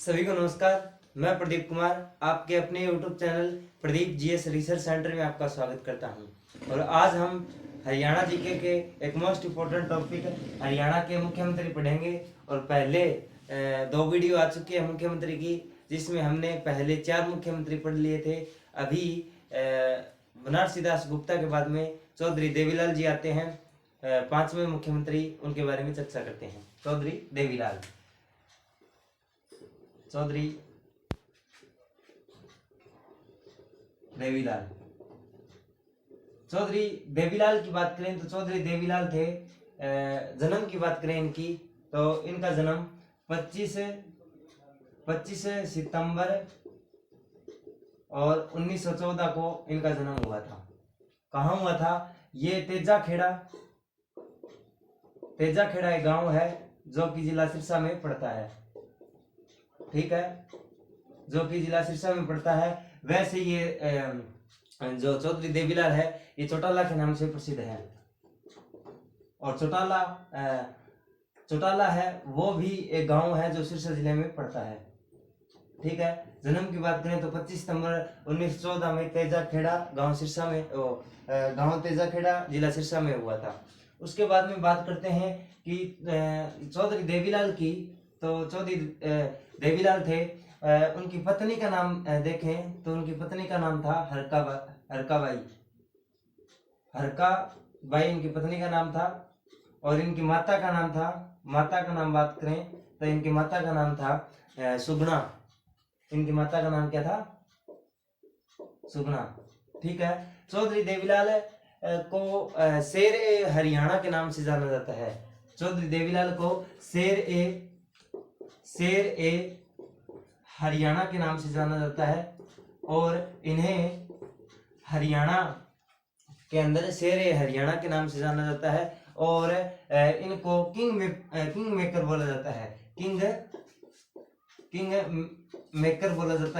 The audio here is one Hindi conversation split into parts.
सभी को नमस्कार। मैं प्रदीप कुमार आपके अपने YouTube channel Pradeep GS research centre में आपका स्वागत करता हूं। और आज हम हरियाणा जीके के एक मोस्ट इम्पोर्टेंट टॉपिक हरियाणा के मुख्यमंत्री पढ़ेंगे। और पहले दो वीडियो आ चुकी है मुख्यमंत्री की, जिसमें हमने पहले 4 मुख्यमंत्री पढ़ लिए थे। अभी बनारसी दास गुप्ता के बाद में चौधरी देवीलाल जी आते हैं, 5वें मुख्यमंत्री। उनके बारे में चर्चा करते हैं। चौधरी देवीलाल चौधरी देवीलाल की बात करें तो चौधरी देवीलाल थे। जन्म की बात करें इनकी तो इनका जन्म 25 सितंबर और 1914 को इनका जन्म हुआ था। कहाँ हुआ था? ये तेजाखेड़ा एक गांव है जो कि जिला सिरसा में पड़ता है। ठीक है, जो कि जिला सिरसा में पड़ता है। वैसे ये जो चौधरी देवीलाल है ये चौटाला के नाम से प्रसिद्ध है। और चौटाला है वो भी एक गांव है जो सिरसा जिले में पड़ता है। ठीक है, जन्म की बात करें तो 25 सितंबर 1914 में तेजाखेड़ा गांव सिरसा में गांव तेजाखेड़ा जिला सिरसा में हुआ था। उसके बाद में बात करते हैं कि चौधरी देवीलाल की। तो चौधरी देवीलाल थे, उनकी पत्नी का नाम देखें तो उनकी पत्नी का नाम था हरकाबाई इनकी पत्नी का नाम था। और इनकी माता का नाम बात करें तो इनकी माता का नाम था सुगना। इनकी माता का नाम क्या था? सुगना। ठीक है, चौधरी देवीलाल को शेर ए हरियाणा के नाम से जाना जाता है। चौधरी देवीलाल को शेर ए हरियाणा के नाम से जाना जाता है। और इन्हें हरियाणा के अंदर शेर ए हरियाणा के नाम से जाना जाता है। और इनको किंग मेकर बोला जाता है। किंग मेकर बोला जाता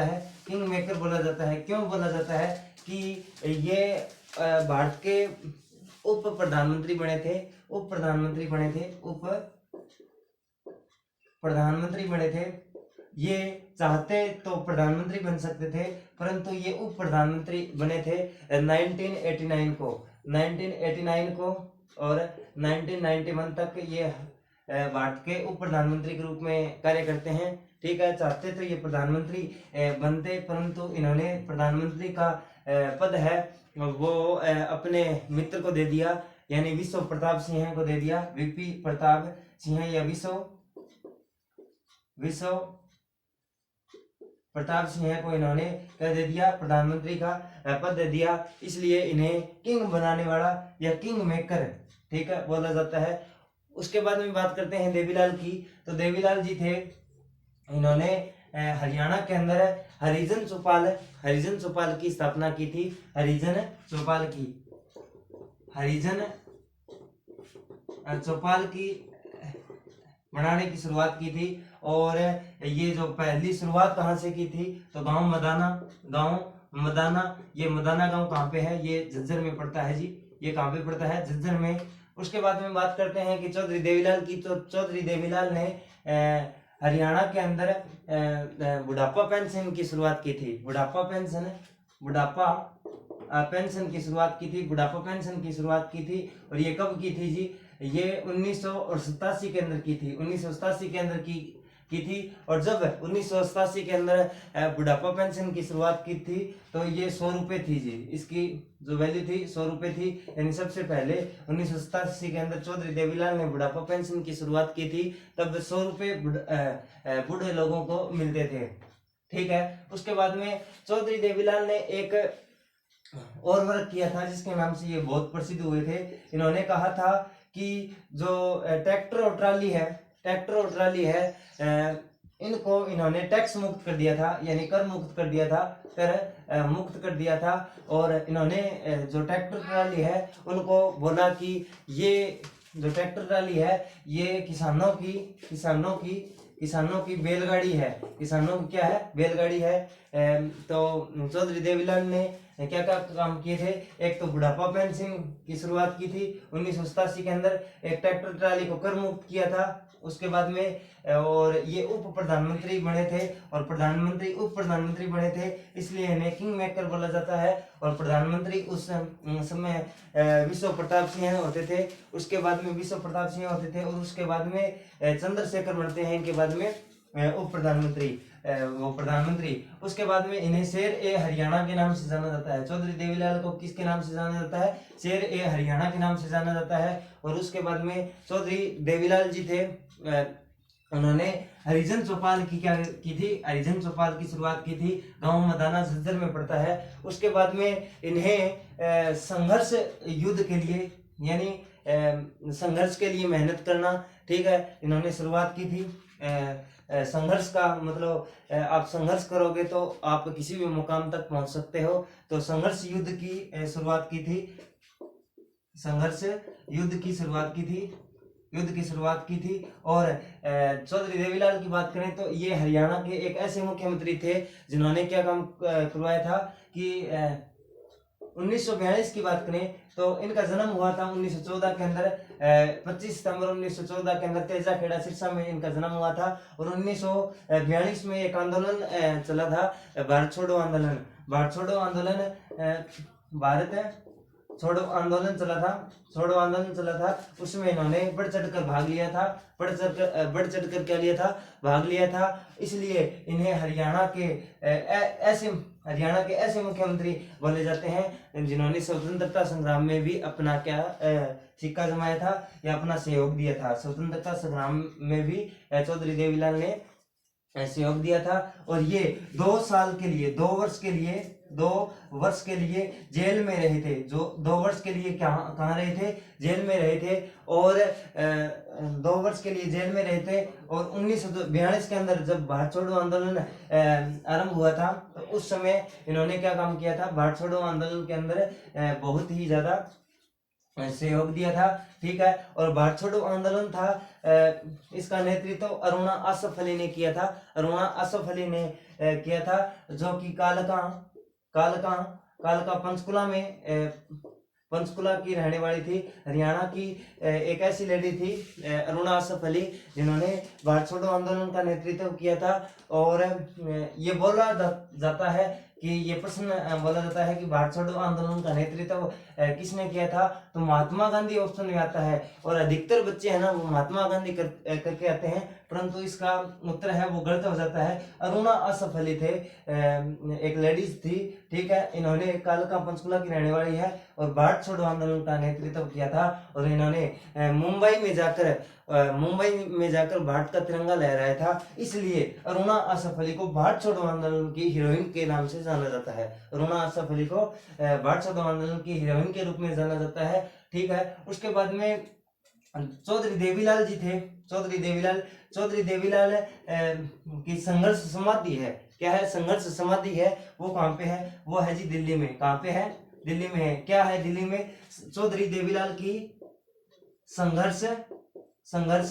है। क्यों बोला जाता है? कि ये भारत के उप प्रधानमंत्री बने थे। ये चाहते तो प्रधानमंत्री बन सकते थे, परंतु ये उप प्रधानमंत्री बने थे 1989 को और 1991 तक ये भारत के उप प्रधानमंत्री के रूप में कार्य करते हैं। ठीक है, चाहते तो ये प्रधानमंत्री बनते, परंतु इन्होंने प्रधानमंत्री का पद है वो अपने मित्र को दे दिया, यानी विश्व प्रताप सिंह को दे दिया। वीपी प्रताप सिंह या विश्व प्रताप सिंह को इन्होंने क्या दे दिया? प्रधानमंत्री का पद दे दिया। इसलिए इन्हें किंग बनाने वाला या किंग मेकर, ठीक है, बोला जाता है। उसके बाद में बात करते हैं देवीलाल की। तो देवीलाल जी थे, इन्होंने हरियाणा के अंदर हरिजन चौपाल की स्थापना की थी। हरिजन चौपाल की बनाने की शुरुआत की थी। और ये जो पहली शुरुआत कहाँ से की थी? तो गांव मदाना। ये मदाना गांव कहाँ पे है? ये झज्जर में पड़ता है जी। ये कहाँ पे पड़ता है? झज्जर में। उसके बाद में बात करते हैं कि चौधरी देवीलाल की। तो चौधरी देवीलाल ने हरियाणा के अंदर बुढ़ापा पेंशन की शुरुआत की थी। बुढ़ापा पेंशन की शुरुआत की थी। और ये कब की थी जी? ये 1987 के अंदर की थी। 1987 के अंदर की थी। और जब 1987 के अंदर बुढ़ापा पेंशन की शुरुआत की थी तो ये 100 रुपए थी जी। इसकी जो वैल्यू थी 100 रुपए थी। यानी सबसे पहले 1987 के अंदर चौधरी देवीलाल ने बुढ़ापा पेंशन की शुरुआत की थी। तब 100 रुपए बूढ़े लोगों को मिलते थे। ठीक है, उसके बाद में चौधरी देवीलाल ने एक और वर्क किया था जिसके नाम से ये बहुत प्रसिद्ध हुए थे। इन्होंने कहा था कि जो ट्रैक्टर और ट्राली है इनको इन्होंने टैक्स मुक्त कर दिया था, यानी कर मुक्त कर दिया था। और इन्होंने जो ट्रैक्टर ट्राली है उनको बोला कि ये जो ट्रैक्टर ट्राली है ये किसानों की बैलगाड़ी है। किसानों की क्या है? बैलगाड़ी है। तो चौधरी देवीलाल ने क्या क्या काम किए थे। एक तो बुढ़ापा पेंशन की शुरुआत की थी 1987 के अंदर, एक ट्रैक्टर ट्राली को कर मुक्त किया था उसके बाद में, और ये उप प्रधानमंत्री बने थे, और प्रधानमंत्री उप प्रधानमंत्री बने थे इसलिए इन्हें किंग मेकर बोला जाता है। और प्रधानमंत्री उस समय विश्व प्रताप सिंह होते थे, उसके बाद में विश्व प्रताप सिंह होते थे, और उसके बाद में चंद्रशेखर बनते हैं इनके बाद में उप प्रधानमंत्री, वो प्रधानमंत्री। उसके बाद में इन्हें शेर ए हरियाणा के नाम से जाना जाता है। चौधरी देवीलाल को किसके नाम से जाना जाता है? शेर ए हरियाणा के नाम से जाना जाता है। और उसके बाद में चौधरी देवीलाल जी थे, उन्होंने हरिजन चौपाल की क्या की थी? हरिजन चौपाल की शुरुआत की थी, गांव मदाना झज्जर में पड़ता है। उसके बाद में इन्हें संघर्ष युद्ध के लिए, यानी संघर्ष के लिए मेहनत करना, ठीक है, इन्होंने शुरुआत की थी। संघर्ष का मतलब आप संघर्ष करोगे तो आप किसी भी मुकाम तक पहुंच सकते हो। तो संघर्ष युद्ध की शुरुआत की थी, संघर्ष युद्ध की शुरुआत की थी, युद्ध की शुरुआत की थी। और चौधरी देवीलाल की बात करें तो ये हरियाणा के एक ऐसे मुख्यमंत्री थे जिन्होंने क्या काम करवाया था कि 1942 की बात करें तो इनका जन्म हुआ था 1914 के अंदर, 25 सितंबर 1914 के अंदर तेजा खेड़ा सिरसा में इनका जन्म हुआ था। और 1942 में एक आंदोलन चला था, भारत छोड़ो आंदोलन। भारत छोड़ो आंदोलन, भारत छोड़ो आंदोलन चला था, छोड़ो आंदोलन चला था। उसमें इन्होंने बढ़ चढ़कर भाग लिया था, बढ़ चढ़कर क्या लिया था? भाग लिया था। इसलिए इन्हें हरियाणा के ऐसे मुख्यमंत्री बोले जाते हैं जिन्होंने स्वतंत्रता संग्राम में भी अपना क्या सिक्का जमाया था या अपना सहयोग दिया था। स्वतंत्रता संग्राम में भी चौधरी देवीलाल ने सहयोग दिया था। और ये 2 साल के लिए, 2 वर्ष के लिए जेल में रहे थे। जो 2 वर्ष के लिए कहाँ रहे थे? जेल में रहे थे। और 2 वर्ष के लिए जेल में रहे थे। और 1942 के अंदर जब भारत छोड़ो आंदोलन आरंभ हुआ था तो उस समय इन्होंने क्या काम किया था? भारत छोड़ो आंदोलन के अंदर बहुत ही ज्यादा सहयोग दिया था, ठीक है। और भारत छोड़ो आंदोलन था, इसका नेतृत्व अरुणा आसफ अली ने किया था। अरुणा आसफ अली ने किया था, जो कि कालका पंचकुला में पंचकुला की रहने वाली थी। हरियाणा की एक ऐसी लेडी थी अरुणा आसफ अली, जिन्होंने भारत छोड़ो आंदोलन का नेतृत्व किया था। और ये बोला जाता है कि ये प्रश्न बोला जाता है कि भारत छोड़ो आंदोलन का नेतृत्व किसने किया था? तो महात्मा गांधी ऑप्शन में आता है। और अधिकतर बच्चे हैं ना वो महात्मा गांधी करके आते हैं, परंतु इसका उत्तर है वो गलत हो जाता है। अरुणा आसफ अली थे, एक लेडीज थी, ठीक है। इन्होंने कालका पंचकुला की रहने वाली है और भारत छोड़ो आंदोलन का नेतृत्व किया था। और इन्होंने मुंबई में जाकर भारत का तिरंगा लहराया था। इसलिए अरुणा आसफ अली को भारत छोड़ो आंदोलन की हीरोइन के नाम से जाना जाता है। अरुणा आसफ अली को भारत छोड़ो आंदोलन की हीरोइन के रूप में जाना जाता है, ठीक है। उसके बाद में चौधरी देवीलाल जी थे। चौधरी देवीलाल की संघर्ष समाधि है। क्या है? संघर्ष समाधि है। वो कहाँ पे है? वो है जी दिल्ली में। कहाँ पे है? दिल्ली में है। क्या है दिल्ली में? चौधरी देवीलाल की संघर्ष समाधि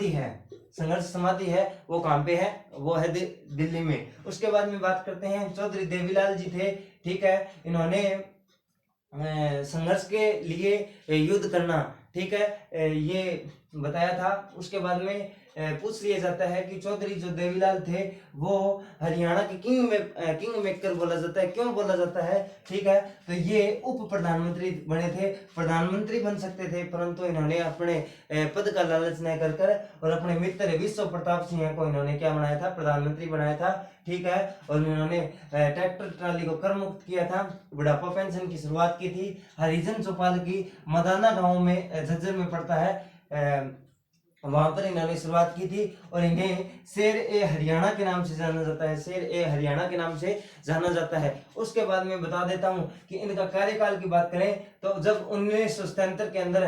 है। संघर्ष समाधि है, वो कहाँ पे है? वो है दिल्ली में। उसके बाद में बात करते हैं, चौधरी देवीलाल जी थे, ठीक है। इन्होंने संघर्ष के लिए युद्ध करना, ठीक है, ये बताया था। उसके बाद में पूछ लिया जाता है कि चौधरी जो देवीलाल थे वो हरियाणा के किंग मेकर बोला जाता है। क्यों बोला जाता है? ठीक है, तो ये उप प्रधानमंत्री बने थे। प्रधानमंत्री बन सकते थे, परंतु इन्होंने अपने पद का लालच न कर और अपने मित्र विश्व प्रताप सिंह को इन्होंने क्या बनाया था? प्रधानमंत्री बनाया था, ठीक है। और इन्होंने ट्रैक्टर ट्राली को कर मुक्त किया था, बुढ़ापा पेंशन की शुरुआत की थी। हरिजन चौपाल की मदाना गांव में झज्जर में पड़ता है, वहां पर इन्होंने शुरुआत की थी। और इन्हें शेर ए हरियाणा के नाम से जाना जाता है। शेर ए हरियाणा के नाम से जाना जाता है। उसके बाद में बता देता हूं कि इनका कार्यकाल की बात करें तो जब 1977 के अंदर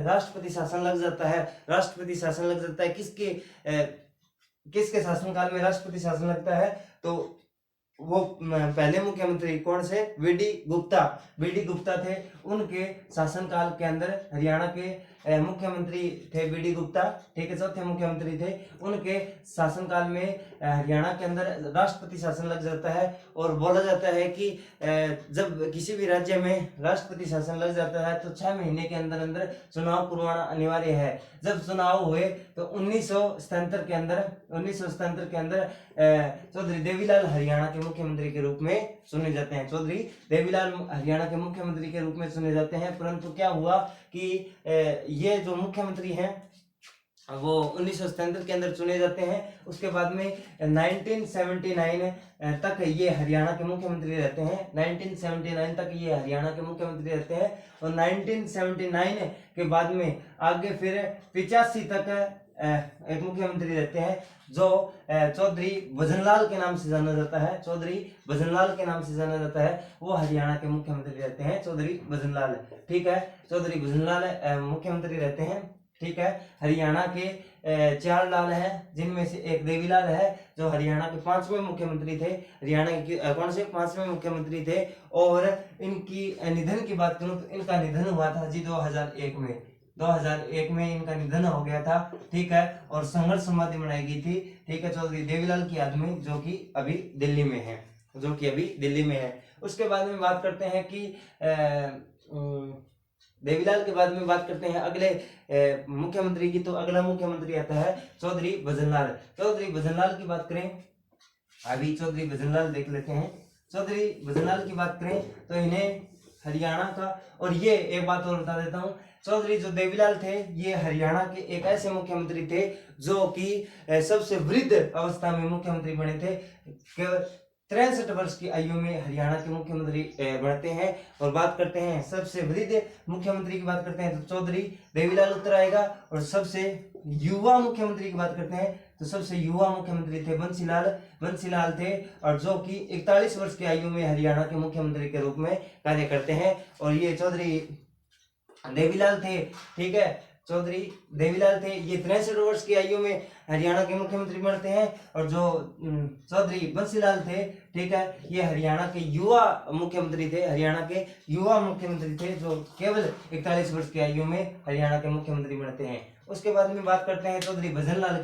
राष्ट्रपति शासन लग जाता है। राष्ट्रपति शासन लग जाता है किसके शासनकाल में राष्ट्रपति शासन लगता है? तो वो पहले मुख्यमंत्री कौन से? वीडी गुप्ता थे। उनके शासनकाल के अंदर हरियाणा के मुख्यमंत्री थे बीडी गुप्ता, ठीक है, चौथे मुख्यमंत्री थे। उनके शासनकाल में हरियाणा के अंदर राष्ट्रपति शासन लग जाता है और बोला जाता है कि जब किसी भी राज्य में राष्ट्रपति शासन लग जाता है तो 6 महीने के अंदर अंदर चुनाव करवाना अनिवार्य है। जब चुनाव हुए तो 1977 के अंदर चौधरी देवीलाल हरियाणा के मुख्यमंत्री के रूप में चुने जाते हैं। चौधरी देवीलाल हरियाणा के मुख्यमंत्री के रूप में चुने जाते हैं। परंतु क्या हुआ कि ये जो मुख्यमंत्री हैं वो 1977 के अंदर चुने जाते हैं। उसके बाद में 1979 तक ये हरियाणा के मुख्यमंत्री रहते हैं। 1979 तक ये हरियाणा के मुख्यमंत्री रहते हैं और 1979 के बाद में आगे फिर 85 तक एक मुख्यमंत्री रहते हैं जो चौधरी भजनलाल के नाम से जाना जाता है। चौधरी भजनलाल के नाम से जाना जाता है, वो हरियाणा के मुख्यमंत्री रहते हैं। चौधरी भजनलाल, ठीक है, चौधरी भजनलाल मुख्यमंत्री रहते हैं, ठीक है। हरियाणा के 4 लाल हैं, जिनमें से एक देवीलाल है जो हरियाणा के 5वें मुख्यमंत्री थे। हरियाणा के कौन से 5वें मुख्यमंत्री थे। और इनकी निधन की बात करूं तो इनका निधन हुआ था जी 2001 में। 2001 में इनका निधन हो गया था, ठीक है। और संघर्ष समाधि बनाई गई थी, ठीक है, चौधरी देवीलाल की याद में, जो कि अभी दिल्ली में है, उसके बाद में बात करते हैं कि देवीलाल के बाद में बात करते हैं अगले मुख्यमंत्री की। तो अगला मुख्यमंत्री आता है चौधरी भजनलाल। चौधरी भजनलाल की बात करें, अभी चौधरी भजनलाल देख लेते हैं। चौधरी भजनलाल की बात करें तो इन्हें हरियाणा का, और ये एक बात और बता देता हूँ, चौधरी जो देवीलाल थे ये हरियाणा के एक ऐसे मुख्यमंत्री थे जो कि सबसे वृद्ध अवस्था में मुख्यमंत्री बने थे। 63 वर्ष की आयु में हरियाणा के मुख्यमंत्री बनते हैं। और बात करते हैं सबसे वृद्ध मुख्यमंत्री की बात करते हैं तो चौधरी देवीलाल उत्तर आएगा। और सबसे युवा मुख्यमंत्री की बात करते हैं तो सबसे युवा मुख्यमंत्री थे बंसीलाल थे, और जो कि 41 वर्ष की आयु में हरियाणा के मुख्यमंत्री के रूप में कार्य करते हैं। और ये चौधरी देवीलाल थे, ठीक है, चौधरी देवीलाल थे, ये 63 वर्ष की आयु में हरियाणा के मुख्यमंत्री बनते हैं। और जो चौधरी बंसीलाल थे, ठीक है, ये हरियाणा के युवा मुख्यमंत्री थे जो केवल 41 वर्ष की आयु में हरियाणा के मुख्यमंत्री बनते हैं। उसके बाद में बात करते हैं चौधरी भजनलाल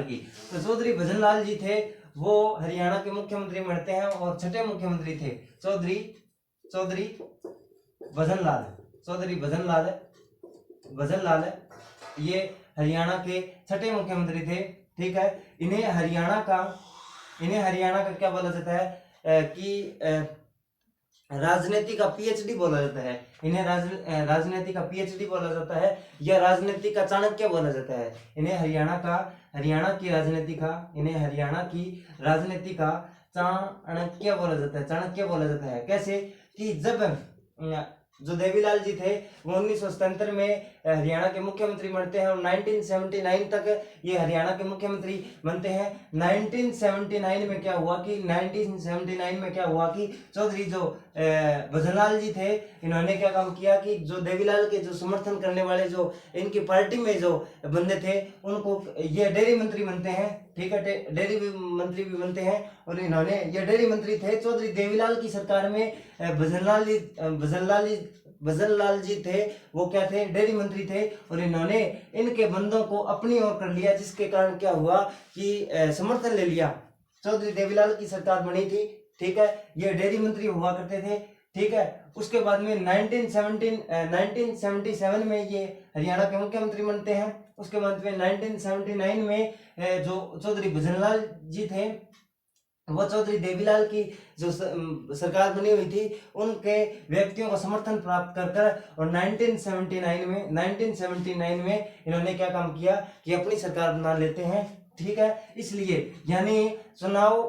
की। तो चौधरी भजनलाल जी थे, वो हरियाणा के मुख्यमंत्री बनते हैं और 6ठे मुख्यमंत्री थे चौधरी भजनलाल ये हरियाणा के 6ठे मुख्यमंत्री थे, ठीक है। इन्हें हरियाणा का क्या बोला जाता है कि राजनीति का पीएचडी बोला जाता है। इन्हें राजनीति का पीएचडी बोला जाता है या राजनीति का चाणक्य बोला जाता है। इन्हें हरियाणा की राजनीति का चाणक्य बोला जाता है। कैसे कि जब जो देवीलाल जी थे वो 1977 में हरियाणा के मुख्यमंत्री बनते हैं और 1979 तक ये हरियाणा के मुख्यमंत्री बनते हैं। 1979 में क्या हुआ कि चौधरी जो भजनलाल जी थे, इन्होंने क्या काम किया कि जो देवीलाल के जो समर्थन करने वाले जो इनकी पार्टी में जो बंदे थे उनको ये डेयरी मंत्री बनते हैं, ठीक है, डेयरी मंत्री भी बनते हैं। और इन्होंने ये डेयरी मंत्री थे चौधरी देवीलाल की सरकार में। भजनलाल जी थे, वो क्या थे, डेयरी मंत्री थे। और इन्होंने इनके बंदों को अपनी ओर कर लिया, जिसके कारण क्या हुआ कि समर्थन ले लिया। चौधरी देवीलाल की सरकार बनी थी, ठीक है, ये डेयरी मंत्री हुआ करते थे, ठीक है। उसके बाद में 1977 में ये हरियाणा के मुख्यमंत्री बनते हैं। उसके बाद में 1979 में जो चौधरी भजनलाल जी थे वो चौधरी देवीलाल की जो सरकार बनी हुई थी उनके व्यक्तियों का समर्थन प्राप्त कर और 1979 में इन्होंने क्या काम किया कि अपनी सरकार बना लेते हैं, ठीक है। इसलिए यानी चुनाव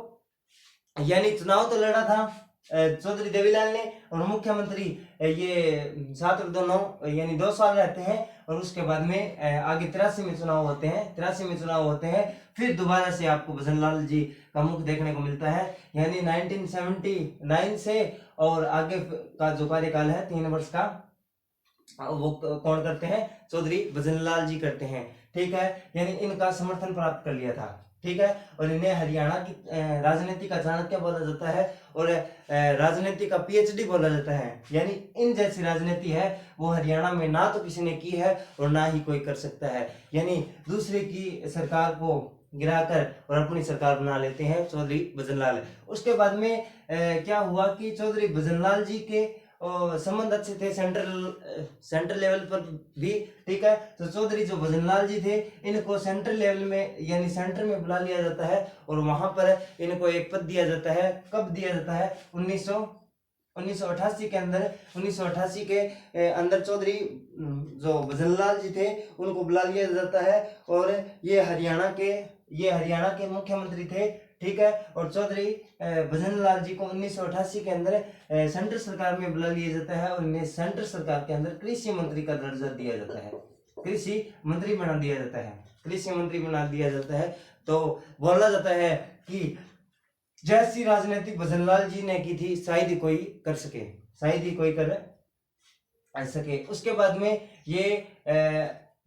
तो लड़ा था चौधरी देवीलाल ने, और मुख्यमंत्री ये 7 और 2 9 यानी 2 साल रहते हैं। और उसके बाद में आगे 83 में चुनाव होते हैं। फिर दोबारा से आपको भजनलाल जी का मुख देखने को मिलता है, यानी 1979 से और आगे का जो कार्यकाल है 3 वर्ष का, वो कौन करते हैं, चौधरी भजनलाल जी करते हैं, ठीक है। यानी इनका समर्थन प्राप्त कर लिया था, ठीक है। और इन्हें हरियाणा की राजनीति का चाणक्य बोला जाता है और राजनीति का पीएचडी बोला जाता है। यानी इन जैसी राजनीति है वो हरियाणा में ना तो किसी ने की है और ना ही कोई कर सकता है। यानी दूसरे की सरकार को गिराकर और अपनी सरकार बना लेते हैं चौधरी भजनलाल। उसके बाद में क्या हुआ कि चौधरी भजनलाल जी के संबंध अच्छे थे सेंट्रल लेवल पर भी, ठीक है। तो चौधरी जो भजनलाल जी थे इनको सेंट्रल लेवल में यानी सेंटर में बुला लिया जाता है और वहां पर इनको एक पद दिया जाता है। कब दिया जाता है? 1988 के अंदर। 1988 के अंदर चौधरी जो भजनलाल जी थे उनको बुला लिया जाता है और ये हरियाणा के मुख्यमंत्री थे, ठीक है। और चौधरी भजनलाल जी को 1988 के अंदर सेंट्रल सरकार में बुला लिया जाता है और इन्हें सेंट्रल सरकार के अंदर कृषि मंत्री का दर्जा दिया जाता है। कृषि मंत्री बना दिया जाता है। कृषि मंत्री बना दिया जाता है। तो बोला जाता है कि जैसी राजनीति भजनलाल जी ने की थी शायद ही कोई कर सके, शायद ही कोई कर सके। उसके बाद में ये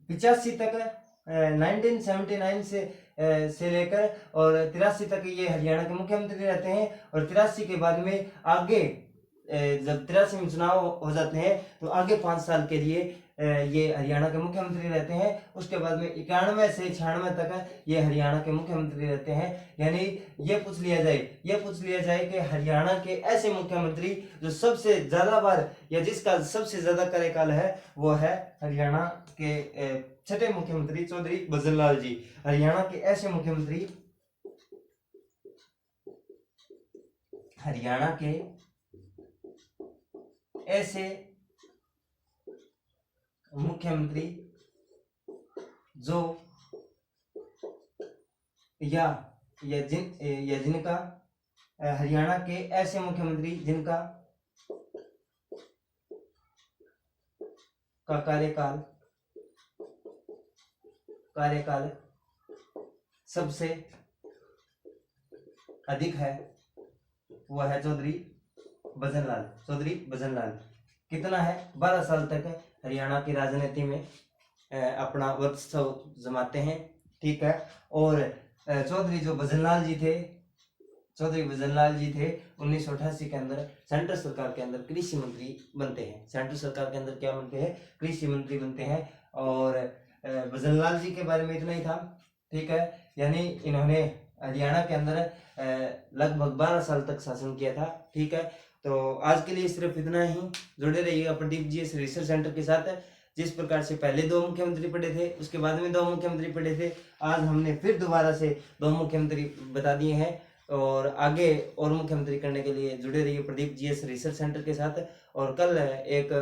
85 तक 1979 से लेकर और 83 तक ये हरियाणा के मुख्यमंत्री रहते हैं। और 83 के बाद में आगे जब 83 में चुनाव हो जाते हैं तो आगे 5 साल के लिए ये हरियाणा के मुख्यमंत्री रहते हैं। उसके बाद में 91 से 96 तक ये हरियाणा के मुख्यमंत्री रहते हैं। यानी ये पूछ लिया जाए कि हरियाणा के ऐसे मुख्यमंत्री जो सबसे ज्यादा बार या जिसका सबसे ज्यादा कार्यकाल है वो है हरियाणा के छठे मुख्यमंत्री चौधरी भजनलाल जी। हरियाणा के ऐसे मुख्यमंत्री जो जिनका हरियाणा के ऐसे मुख्यमंत्री जिनका का कार्यकाल सबसे अधिक है वो है चौधरी भजनलाल। कितना है? 12 साल तक हरियाणा की राजनीति में अपना वर्चस्व जमाते हैं, ठीक है। और चौधरी भजनलाल जी थे 1988 के अंदर सेंट्रल सरकार के अंदर कृषि मंत्री बनते हैं। सेंट्रल सरकार के अंदर क्या बनते हैं? कृषि मंत्री बनते हैं। और भजनलाल जी के बारे में इतना ही था, ठीक है। यानी इन्होंने हरियाणा के अंदर लगभग 12 साल तक शासन किया था, ठीक है। तो आज के लिए सिर्फ इतना ही। जुड़े रहिएगा प्रदीप जीएस रिसर्च सेंटर के साथ। जिस प्रकार से पहले 2 मुख्यमंत्री पढ़े थे उसके बाद में 2 मुख्यमंत्री पढ़े थे, आज हमने फिर दोबारा से 2 मुख्यमंत्री बता दिए हैं। और आगे और मुख्यमंत्री करने के लिए जुड़े रहिए प्रदीप जीएस रिसर्च सेंटर के साथ। और कल एक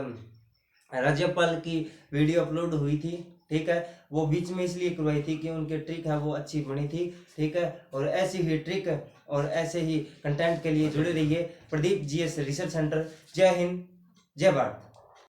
राज्यपाल की वीडियो अपलोड हुई थी, ठीक है। वो बीच में इसलिए करवाई थी कि उनकी ट्रिक है वो अच्छी बनी थी, ठीक है। और ऐसी ही ट्रिक और ऐसे ही कंटेंट के लिए जुड़े रहिए प्रदीप जीएस रिसर्च सेंटर। जय हिंद, जय भारत।